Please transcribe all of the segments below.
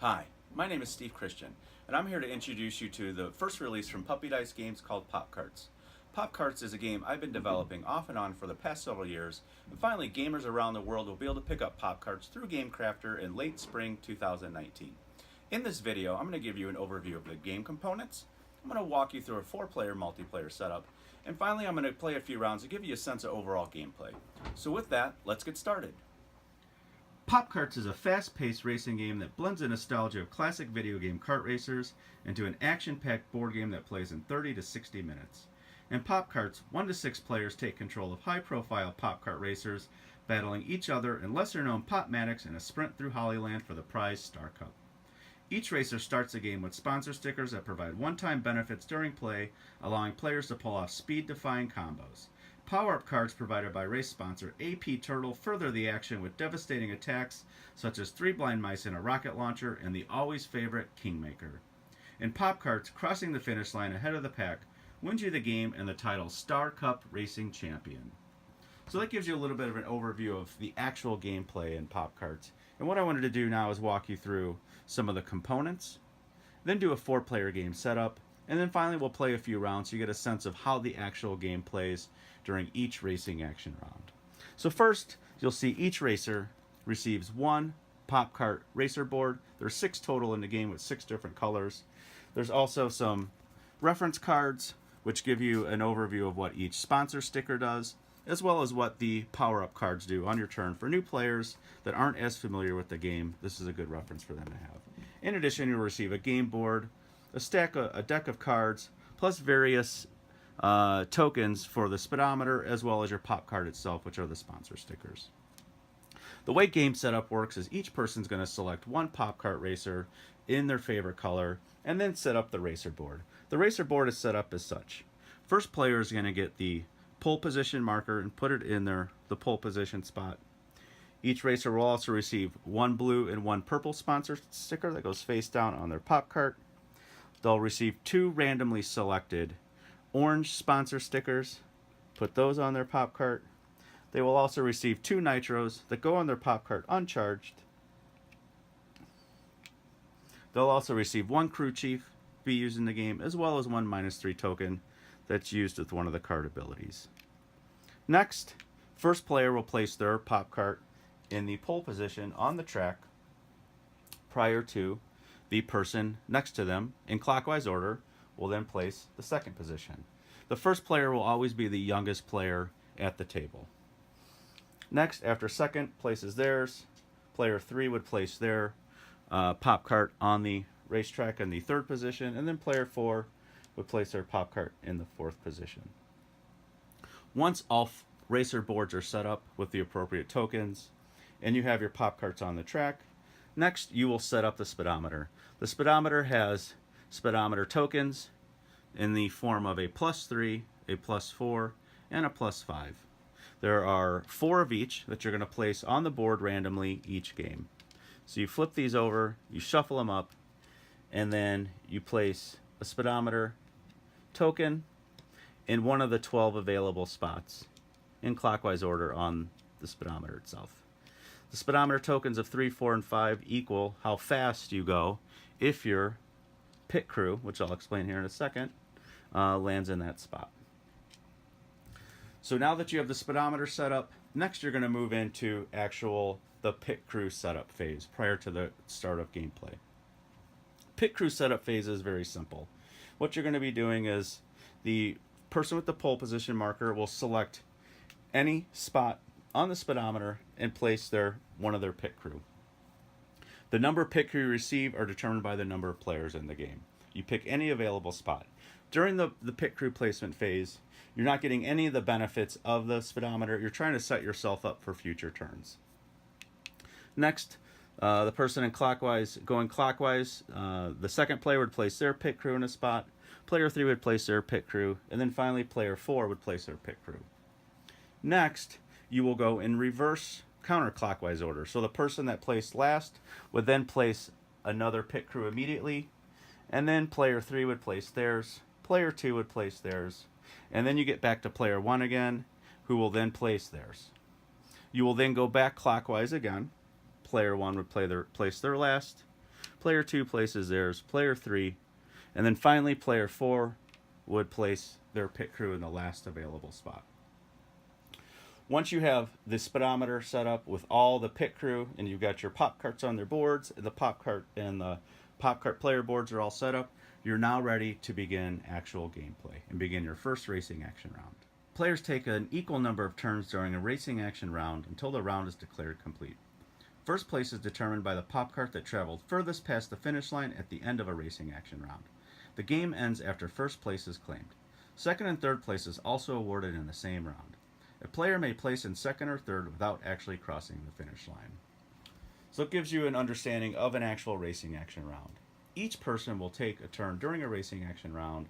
Hi, my name is Steve Christian, and I'm here to introduce you to the first release from Puppy Dice Games called PopKarts. PopKarts is a game I've been developing off and on for the past several years, and finally gamers around the world will be able to pick up PopKarts through GameCrafter in late spring 2019. In this video, I'm going to give you an overview of the game components, I'm going to walk you through a 4-player multiplayer setup, and finally I'm going to play a few rounds to give you a sense of overall gameplay. So with that, let's get started. PopKarts is a fast-paced racing game that blends the nostalgia of classic video game kart racers into an action-packed board game that plays in 30 to 60 minutes. In PopKarts, 1 to 6 players take control of high-profile pop kart racers, battling each other in lesser-known Popmatics in a sprint through Hollyland for the prize Star Cup. Each racer starts the game with sponsor stickers that provide one-time benefits during play, allowing players to pull off speed-defying combos. Power-up cards provided by race sponsor AP Turtle further the action with devastating attacks such as 3 blind mice and a rocket launcher and the always favorite Kingmaker. In PopKarts, crossing the finish line ahead of the pack wins you the game and the title Star Cup Racing Champion. So that gives you a little bit of an overview of the actual gameplay in PopKarts. And what I wanted to do now is walk you through some of the components, then do a 4-player game setup, and then finally we'll play a few rounds so you get a sense of how the actual game plays during each racing action round. So first, you'll see each racer receives 1 PopKart racer board. There's 6 total in the game with 6 different colors. There's also some reference cards which give you an overview of what each sponsor sticker does, as well as what the power-up cards do on your turn. For new players that aren't as familiar with the game, this is a good reference for them to have. In addition, you'll receive a game board, a deck of cards, plus various tokens for the speedometer, as well as your pop card itself, which are the sponsor stickers. The way game setup works is each person's going to select 1 pop kart racer in their favorite color, and then set up the racer board. The racer board is set up as such. First player is going to get the pole position marker and put it in the pole position spot. Each racer will also receive 1 blue and 1 purple sponsor sticker that goes face down on their pop cart. They'll receive 2 randomly selected orange sponsor stickers, put those on their pop cart. They will also receive 2 nitros that go on their pop cart uncharged. They'll also receive 1 crew chief to be used in the game, as well as 1 -3 token that's used with one of the card abilities. Next, first player will place their pop cart in the pole position on the track prior to the person next to them in clockwise order will then place the second position. The first player will always be the youngest player at the table. Next, after second places theirs, player 3 would place their pop cart on the racetrack in the 3rd position, and then player 4 would place their pop cart in the 4th position. Once all racer boards are set up with the appropriate tokens, and you have your pop carts on the track, next you will set up the speedometer. The speedometer has speedometer tokens in the form of a +3, a +4, and a +5. There are 4 of each that you're going to place on the board randomly each game. So you flip these over, you shuffle them up, and then you place a speedometer token in one of the 12 available spots in clockwise order on the speedometer itself. The speedometer tokens of 3, 4, and 5 equal how fast you go if your pit crew, which I'll explain here in a second, lands in that spot. So now that you have the speedometer set up, next you're going to move into the pit crew setup phase prior to the start of gameplay. Pit crew setup phase is very simple. What you're going to be doing is the person with the pole position marker will select any spot on the speedometer and place one of their pit crew. The number of pit crew you receive are determined by the number of players in the game. You pick any available spot. During the pit crew placement phase, you're not getting any of the benefits of the speedometer. You're trying to set yourself up for future turns. Next, the person going clockwise, the second player would place their pit crew in a spot, player 3 would place their pit crew, and then finally player 4 would place their pit crew. Next, you will go in reverse counterclockwise order. So the person that placed last would then place another pit crew immediately, and then player 3 would place theirs, player 2 would place theirs, and then you get back to player 1 again, who will then place theirs. You will then go back clockwise again. Player 1 would place their last. Player 2 places theirs. Player 3, and then finally player 4 would place their pit crew in the last available spot. Once you have the speedometer set up with all the pit crew, and you've got your PopKarts on their boards, the PopKart player boards are all set up, you're now ready to begin actual gameplay and begin your first racing action round. Players take an equal number of turns during a racing action round until the round is declared complete. First place is determined by the PopKart that traveled furthest past the finish line at the end of a racing action round. The game ends after first place is claimed. Second and third place is also awarded in the same round. A player may place in second or third without actually crossing the finish line. So it gives you an understanding of an actual racing action round. Each person will take a turn during a racing action round,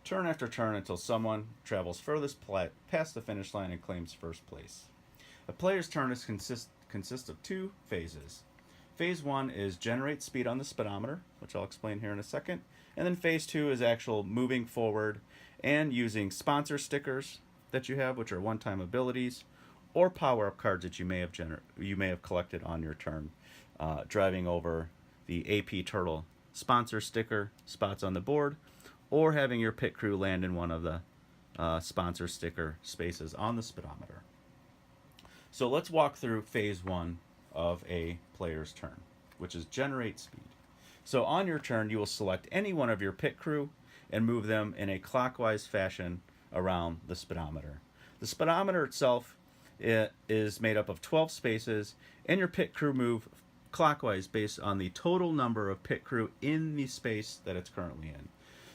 turn after turn until someone travels furthest past the finish line and claims first place. A player's turn consists of 2 phases. Phase 1 is generate speed on the speedometer, which I'll explain here in a second. And then phase 2 is actual moving forward and using sponsor stickers that you have, which are one-time abilities, or power-up cards that you may have collected on your turn, driving over the AP Turtle sponsor sticker spots on the board, or having your pit crew land in one of the sponsor sticker spaces on the speedometer. So let's walk through phase 1 of a player's turn, which is generate speed. So on your turn, you will select any one of your pit crew and move them in a clockwise fashion around the speedometer. The speedometer itself is made up of 12 spaces, and your pit crew move clockwise based on the total number of pit crew in the space that it's currently in.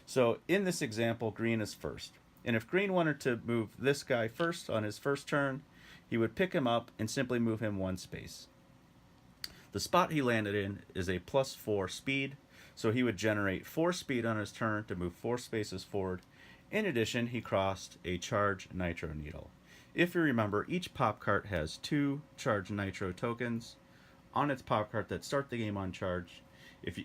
So in this example, green is first. And if green wanted to move this guy first on his first turn, he would pick him up and simply move him 1 space. The spot he landed in is a +4 speed, so he would generate 4 speed on his turn to move 4 spaces forward. In addition, he crossed a charged nitro needle. If you remember, each PopKart has 2 charged nitro tokens on its PopKart that start the game on charge.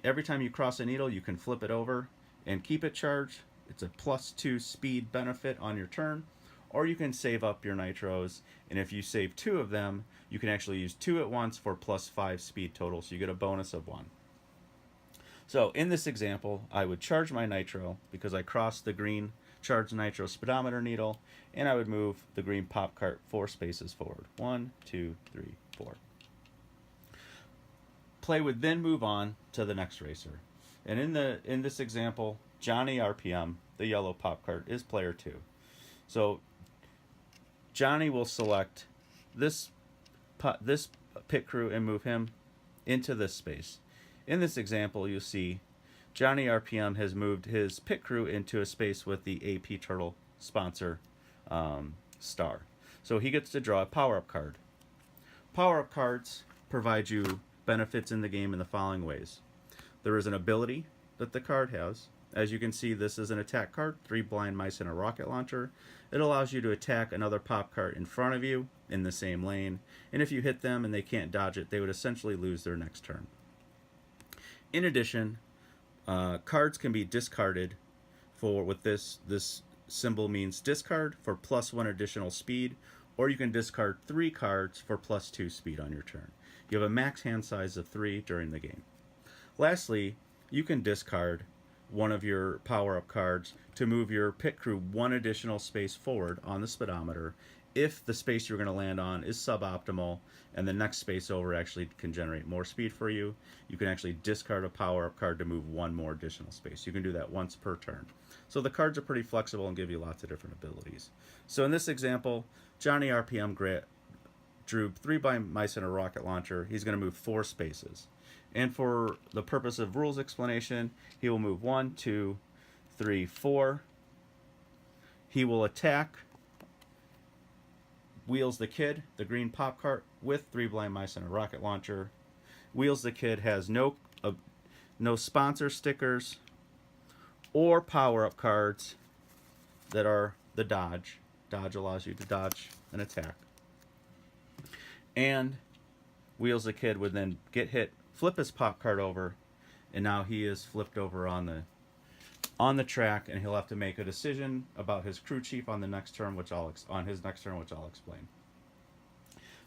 Every time you cross a needle, you can flip it over and keep it charged. It's a +2 speed benefit on your turn, or you can save up your nitros, and if you save 2 of them, you can actually use 2 at once for +5 speed total, so you get a bonus of 1. So in this example, I would charge my nitro because I crossed the green charged nitro speedometer needle, and I would move the green PopKart 4 spaces forward. 1, 2, 3, 4. Play would then move on to the next racer. And in this example, Johnny RPM, the yellow PopKart, is player 2. So Johnny will select this pit crew and move him into this space. In this example, you'll see Johnny RPM has moved his pit crew into a space with the AP Turtle sponsor star. So he gets to draw a power-up card. Power-up cards provide you benefits in the game in the following ways. There is an ability that the card has. As you can see, this is an attack card, 3 blind mice and a rocket launcher. It allows you to attack another PopKart in front of you in the same lane, and if you hit them and they can't dodge it, they would essentially lose their next turn. In addition, cards can be discarded with this symbol means discard for +1 additional speed, or you can discard 3 cards for +2 speed on your turn. You have a max hand size of 3 during the game. Lastly, you can discard one of your power-up cards to move your pit crew 1 additional space forward on the speedometer if the space you're going to land on is suboptimal and the next space over actually can generate more speed for you. You can actually discard a power-up card to move 1 more additional space. You can do that once per turn. So the cards are pretty flexible and give you lots of different abilities. So in this example, Johnny RPM drew 3 blind mice and a rocket launcher. He's going to move 4 spaces. And for the purpose of rules explanation, he will move 1, 2, 3, 4. He will attack Wheels the Kid, the green PopKart, with 3 blind mice and a rocket launcher. Wheels the Kid has no sponsor stickers or power-up cards that are the dodge. Dodge allows you to dodge an attack. And Wheels the Kid would then get hit, flip his PopKart over, and now he is flipped over on the track, and he'll have to make a decision about his crew chief on his next turn, which I'll explain.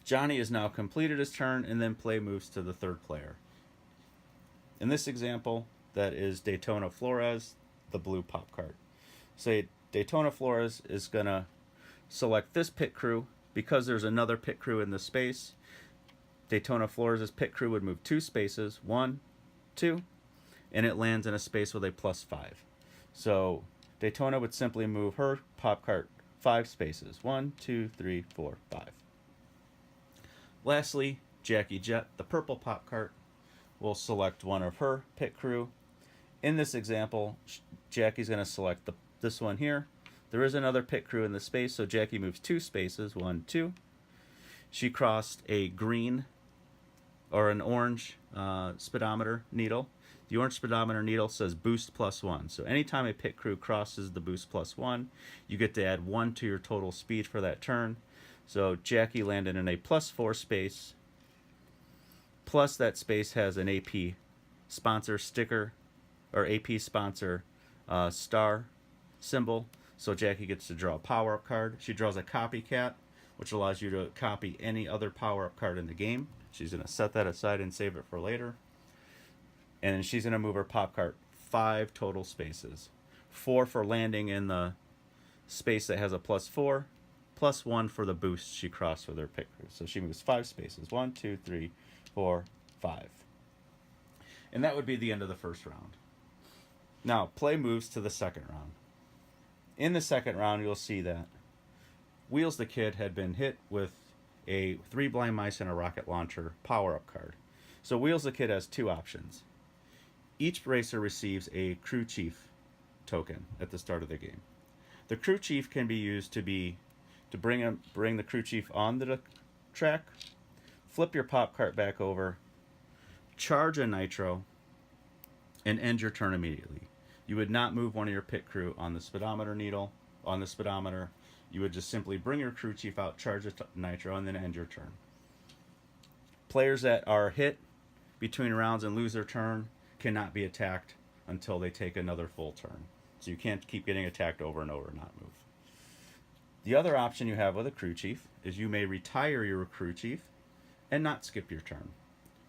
Johnny has now completed his turn, and then play moves to the third player. In this example, that is Daytona Flores, the blue pop cart. Say Daytona Flores is going to select this pit crew. Because there's another pit crew in the space, Daytona Flores' pit crew would move 2 spaces, 1, 2, and it lands in a space with a +5. So Daytona would simply move her pop cart 5 spaces, 1, 2, 3, 4, 5. Lastly, Jackie Jet, the purple pop cart, will select one of her pit crew. In this example, Jackie's going to select this one here. There is another pit crew in the space, so Jackie moves 2 spaces, 1, 2. She crossed a green or an orange speedometer needle. The orange speedometer needle says boost +1. So anytime a pit crew crosses the boost +1, you get to add 1 to your total speed for that turn. So Jackie landed in a +4 space. Plus that space has an AP sponsor sticker or AP sponsor star symbol. So Jackie gets to draw a power-up card. She draws a copycat, which allows you to copy any other power-up card in the game. She's going to set that aside and save it for later. And she's going to move her pop cart 5 total spaces. 4 for landing in the space that has a +4, +1 for the boost she crossed with her pit crew. So she moves 5 spaces. 1, 2, 3, 4, 5. And that would be the end of the first round. Now, play moves to the second round. In the second round, you'll see that Wheels the Kid had been hit with a 3 blind mice and a rocket launcher power-up card. So Wheels the Kid has 2 options. Each racer receives a crew chief token at the start of the game. The crew chief can be used to bring the crew chief on the track, flip your pop cart back over, charge a nitro, and end your turn immediately. You would not move one of your pit crew on the speedometer needle, on the speedometer. You would just simply bring your crew chief out, charge a nitro, and then end your turn. Players that are hit between rounds and lose their turn cannot be attacked until they take another full turn. So you can't keep getting attacked over and over and not move. The other option you have with a crew chief is you may retire your crew chief and not skip your turn.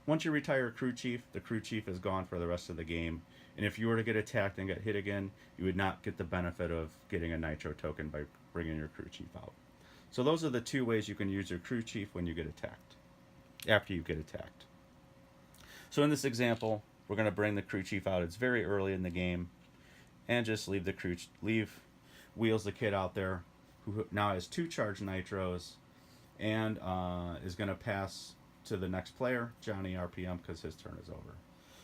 Once you retire a crew chief, the crew chief is gone for the rest of the game. And if you were to get attacked and get hit again, you would not get the benefit of getting a nitro token by bringing your crew chief out. So those are the 2 ways you can use your crew chief when you get attacked, after you get attacked. So in this example, we're going to bring the crew chief out. It's very early in the game, and just leave Wheels the Kid out there, who now has 2 charged nitros, and is going to pass to the next player, Johnny RPM, because his turn is over.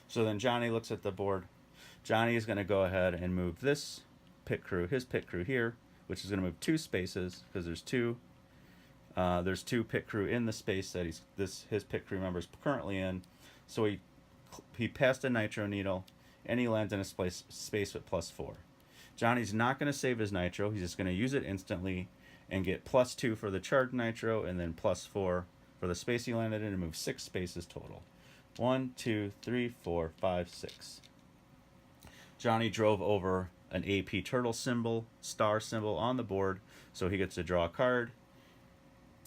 So then Johnny looks at the board. Johnny is going to go ahead and move this pit crew, his pit crew here, which is going to move 2 spaces because there's 2 pit crew in the space that his pit crew member is currently in. So he passed a nitro needle, and he lands in a space with +4. Johnny's not going to save his nitro. He's just going to use it instantly and get +2 for the charged nitro, and then +4 for the space he landed in, and move 6 spaces total. 1, 2, 3, 4, 5, 6. Johnny drove over an AP turtle symbol, star symbol on the board, so he gets to draw a card.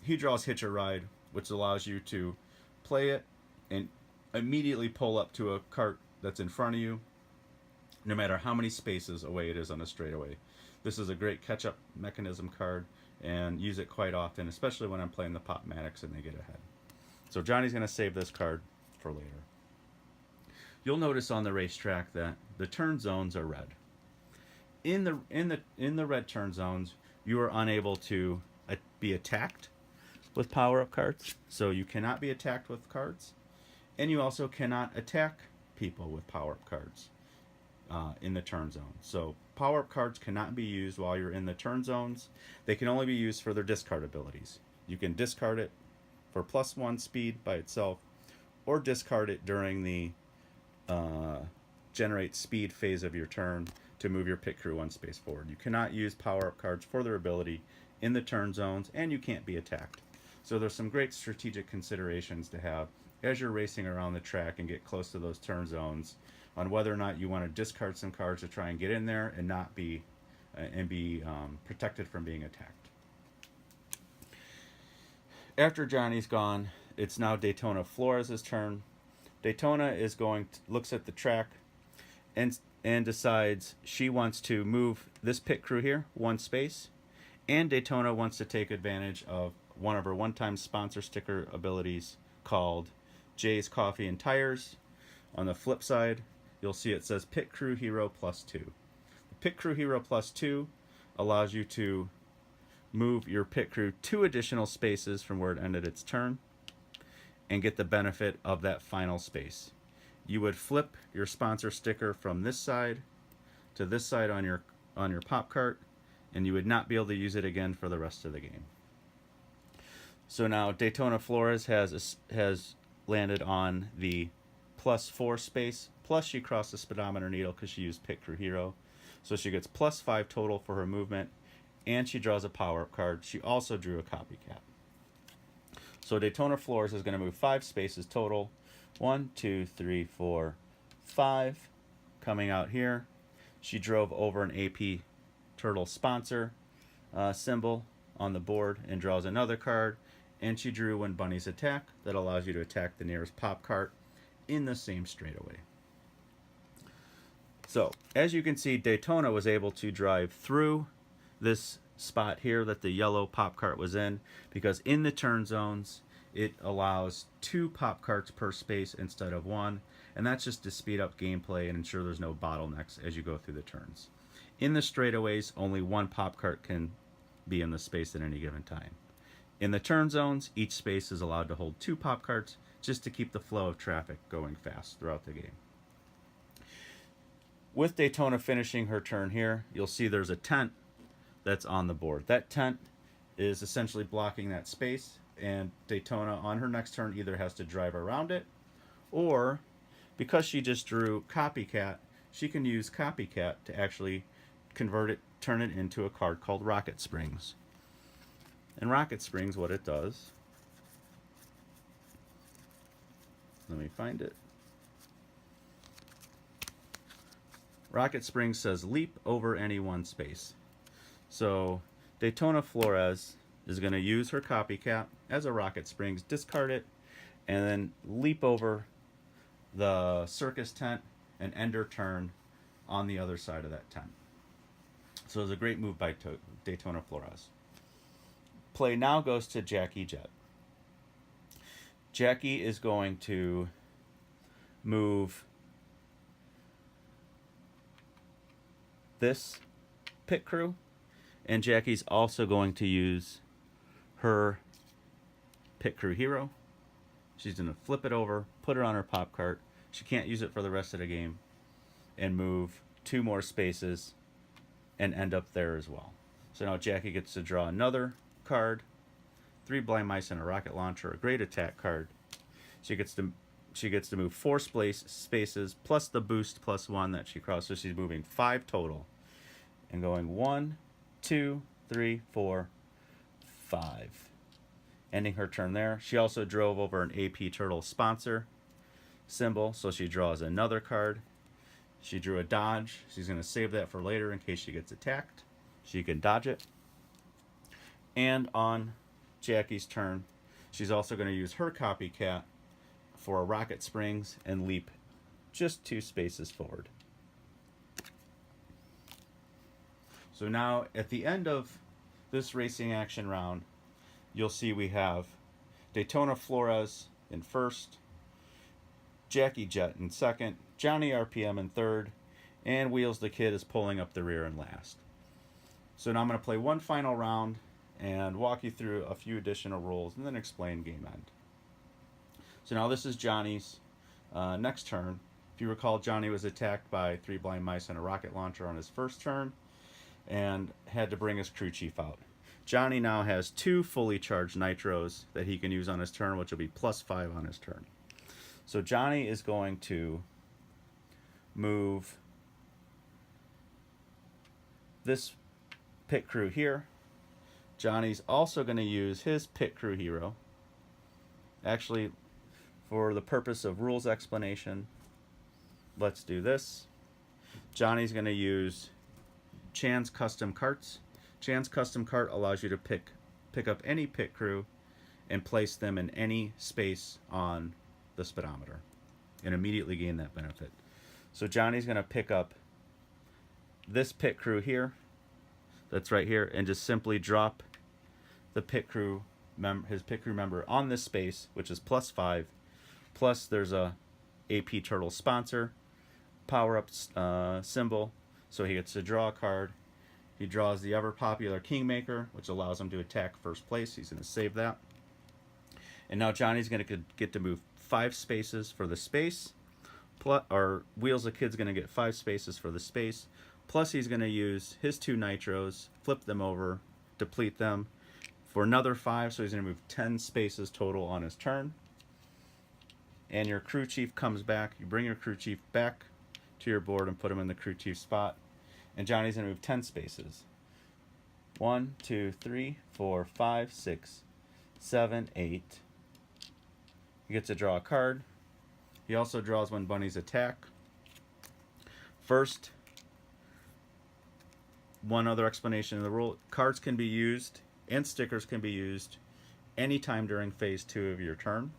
He draws Hitch a Ride, which allows you to play it and immediately pull up to a cart that's in front of you, no matter how many spaces away it is on a straightaway. This is a great catch-up mechanism card, and use it quite often, especially when I'm playing the Popmatics and they get ahead. So Johnny's going to save this card for later. You'll notice on the racetrack that the turn zones are red. In the red turn zones, you are unable to be attacked with power-up cards, so you cannot be attacked with cards, and you also cannot attack people with power-up cards in the turn zone. So power-up cards cannot be used while you're in the turn zones. They can only be used for their discard abilities. You can discard it for +1 speed by itself, or discard it during the generate speed phase of your turn to move your pit crew 1 space forward. You cannot use power-up cards for their ability in the turn zones, and you can't be attacked. So there's some great strategic considerations to have as you're racing around the track and get close to those turn zones on whether or not you want to discard some cards to try and get in there and not be protected from being attacked. After Johnny's gone, it's now Daytona Flores' turn. Daytona is looks at the track and decides she wants to move this pit crew here one space, and Daytona wants to take advantage of one of her one-time sponsor sticker abilities called Jay's Coffee and Tires. On the flip side, you'll see it says Pit Crew Hero +2. The Pit Crew Hero +2 allows you to move your pit crew 2 additional spaces from where it ended its turn and get the benefit of that final space. You would flip your sponsor sticker from this side to this side on your pop cart, and you would not be able to use it again for the rest of the game. So now Daytona Flores has landed on the +4 space, plus she crossed the speedometer needle because she used Pit Crew Hero. So she gets +5 total for her movement, and she draws a power-up card. She also drew a copycat. So Daytona Flores is going to move 5 spaces total. 1, 2, 3, 4, 5. Coming out here, she drove over an AP Turtle sponsor symbol on the board and draws another card. And she drew When Bunnies Attack. That allows you to attack the nearest pop cart in the same straightaway. So, as you can see, Daytona was able to drive through this spot here that the yellow pop cart was in, because in the turn zones, it allows 2 pop carts per space instead of 1, and that's just to speed up gameplay and ensure there's no bottlenecks as you go through the turns. In the straightaways, only 1 pop cart can be in the space at any given time. In the turn zones, each space is allowed to hold 2 pop carts just to keep the flow of traffic going fast throughout the game. With Daytona finishing her turn here, you'll see there's a tent that's on the board. That tent is essentially blocking that space, and Daytona on her next turn either has to drive around it, or because she just drew Copycat, she can use Copycat to actually turn it into a card called Rocket Springs. And Rocket Springs, what it does, let me find it. Rocket Springs says leap over any one space. So Daytona Flores is going to use her Copycat as a Rocket Springs, discard it, and then leap over the circus tent and end her turn on the other side of that tent. So it's a great move by Daytona Flores. Play now goes to Jackie Jet. Jackie is going to move this pit crew, and Jackie's also going to use her Pit Crew Hero. She's going to flip it over, put it on her pop cart. She can't use it for the rest of the game, and move 2 more spaces and end up there as well. So now Jackie gets to draw another card, 3 blind mice and a rocket launcher, a great attack card. She gets to move 4 spaces plus the boost +1 that she crossed, so she's moving 5 total, and going 1, 2, 3, 4, 5, ending her turn there. She also drove over an AP Turtle sponsor symbol, so she draws another card. She drew a dodge. She's going to save that for later in case she gets attacked. She can dodge it. And on Jackie's turn, she's also going to use her Copycat for a Rocket Springs and leap just 2 spaces forward. So now at the end of this racing action round, you'll see we have Daytona Flores in first, Jackie Jet in second, Johnny RPM in third, and Wheels the Kid is pulling up the rear in last. So now I'm going to play one final round and walk you through a few additional rules and then explain game end. So now this is Johnny's next turn. If you recall, Johnny was attacked by 3 blind mice and a rocket launcher on his first turn and had to bring his crew chief out. Johnny now has 2 fully charged nitros that he can use on his turn, which will be +5 on his turn. So Johnny is going to move this pit crew here. Johnny's also going to use his Pit Crew Hero. Actually, for the purpose of rules explanation, let's do this. Johnny's going to use Chan's Custom Carts. Chan's Custom Cart allows you to pick up any pit crew and place them in any space on the speedometer. and immediately gain that benefit. So Johnny's going to pick up this pit crew here, that's right here, and just simply drop the his pit crew member on this space, which is +5. Plus, there's a AP Turtle sponsor power-up symbol, so he gets to draw a card. He draws the ever-popular Kingmaker, which allows him to attack first place. He's going to save that. And now Johnny's going to get to move 5 spaces for the space. Or Wheels the Kid's going to get 5 spaces for the space. Plus, he's going to use his 2 nitros, flip them over, deplete them for another 5. So he's going to move 10 spaces total on his turn. And your crew chief comes back. You bring your crew chief back to your board and put him in the crew chief spot. And Johnny's going to move 10 spaces. 1, 2, 3, 4, 5, 6, 7, 8. He gets to draw a card. He also draws when bunnies attack. First, one other explanation of the rule. Cards can be used and stickers can be used anytime during phase 2 of your turn.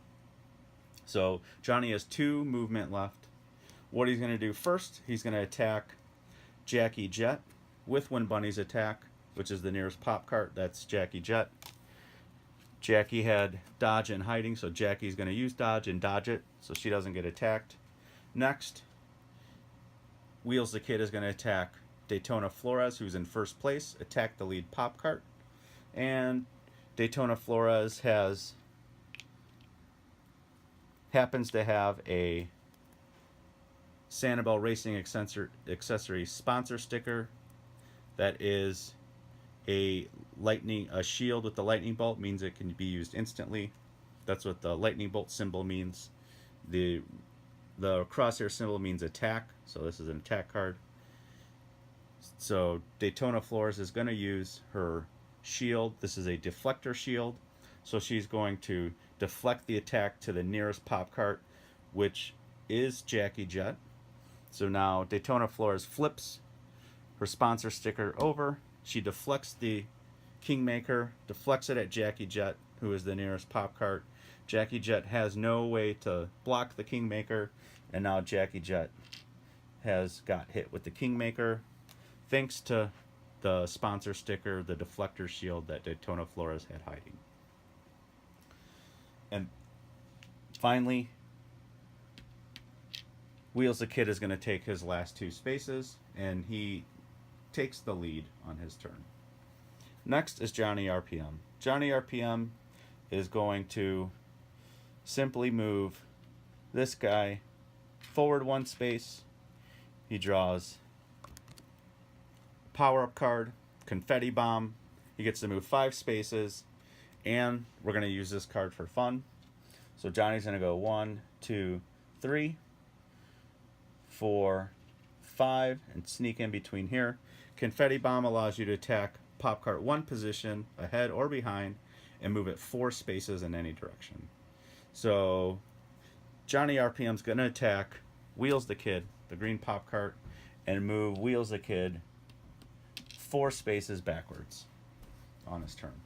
So Johnny has 2 movement left. What he's going to do first, he's going to attack Jackie Jet with when bunnies attack, which is the nearest PopKart. That's Jackie Jet. Jackie had dodge and hiding, so Jackie's going to use dodge and dodge it so she doesn't get attacked. Next, Wheels the Kid is going to attack Daytona Flores, who's in first place, attack the lead PopKart. And Daytona Flores happens to have a Sanibel Racing accessory sponsor sticker that is a shield with the lightning bolt, means it can be used instantly. That's what the lightning bolt symbol means. The crosshair symbol means attack, so this is an attack card. So Daytona Flores is going to use her shield. This is a deflector shield, so she's going to deflect the attack to the nearest PopKart, which is Jackie Jet. So now Daytona Flores flips her sponsor sticker over. She deflects the Kingmaker, deflects it at Jackie Jet, who is the nearest PopKart. Jackie Jet has no way to block the Kingmaker, and now Jackie Jet has got hit with the Kingmaker thanks to the sponsor sticker, the deflector shield that Daytona Flores had hiding. And finally, Wheels the Kid is going to take his last 2 spaces, and he takes the lead on his turn. Next is Johnny RPM. Johnny RPM is going to simply move this guy forward 1 space. He draws a power-up card, confetti bomb. He gets to move 5 spaces, and we're going to use this card for fun. So Johnny's going to go 1, 2, 3, 4, 5, and sneak in between here. Confetti bomb allows you to attack PopKart 1 position, ahead or behind, and move it 4 spaces in any direction. So Johnny RPM's going to attack Wheels the Kid, the green PopKart, and move Wheels the Kid 4 spaces backwards on his turn.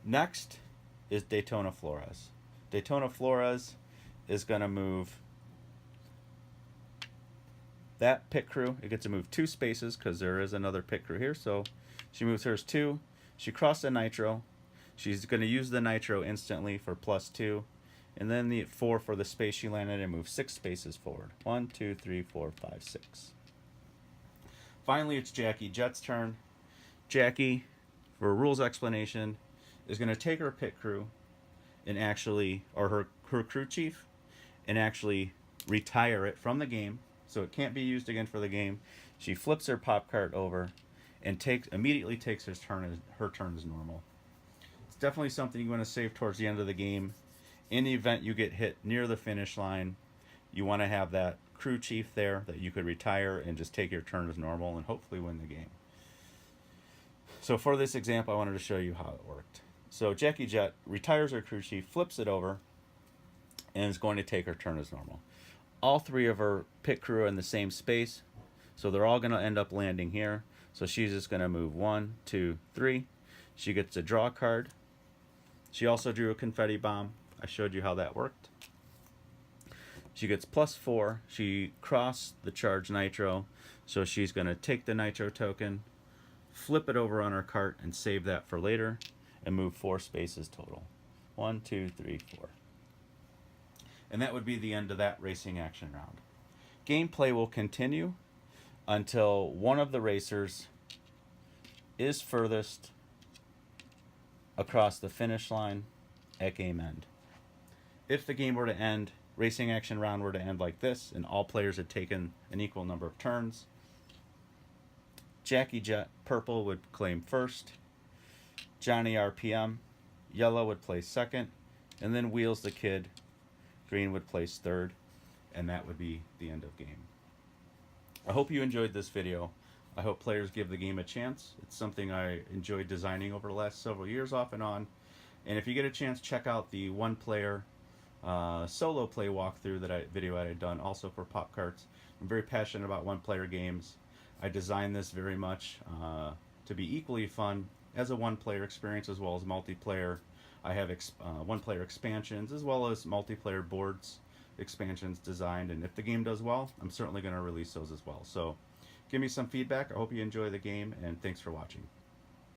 Next is Daytona Flores. Daytona Flores is going to move that pit crew. It gets to move 2 spaces because there is another pit crew here. So she moves hers 2. She crossed a nitro. She's going to use the nitro instantly for +2. And then the 4 for the space she landed and move 6 spaces forward. 1, 2, 3, 4, 5, 6. Finally, it's Jackie Jet's turn. Jackie, for a rules explanation, is going to take her pit crew and actually, or her crew chief, and actually retire it from the game, so it can't be used again for the game. She flips her PopKart over and immediately takes her turn as normal. It's definitely something you want to save towards the end of the game. In the event you get hit near the finish line, you want to have that crew chief there that you could retire and just take your turn as normal and hopefully win the game. So for this example, I wanted to show you how it worked. So Jackie Jet retires her crew chief, flips it over, and is going to take her turn as normal. All 3 of her pit crew are in the same space, so they're all going to end up landing here. So she's just going to move 1, 2, 3. She gets to draw a card. She also drew a confetti bomb. I showed you how that worked. She gets +4. She crossed the charged nitro, so she's going to take the nitro token, flip it over on her cart, and save that for later, and move 4 spaces total. 1, 2, 3, 4. And that would be the end of that racing action round. Gameplay will continue until one of the racers is furthest across the finish line at game end. If the game were to end, racing action round were to end like this, and all players had taken an equal number of turns, Jackie Jet Purple would claim first, Johnny RPM Yellow would place second, and then Wheels the Kid Green would place third, and that would be the end of game. I hope you enjoyed this video. I hope players give the game a chance. It's something I enjoyed designing over the last several years off and on. And if you get a chance, check out the one-player solo play walkthrough video I had done also for PopKarts. I'm very passionate about one-player games. I designed this very much to be equally fun as a one-player experience as well as multiplayer. I have one-player expansions as well as multiplayer boards expansions designed, and if the game does well, I'm certainly going to release those as well. So give me some feedback. I hope you enjoy the game, and thanks for watching.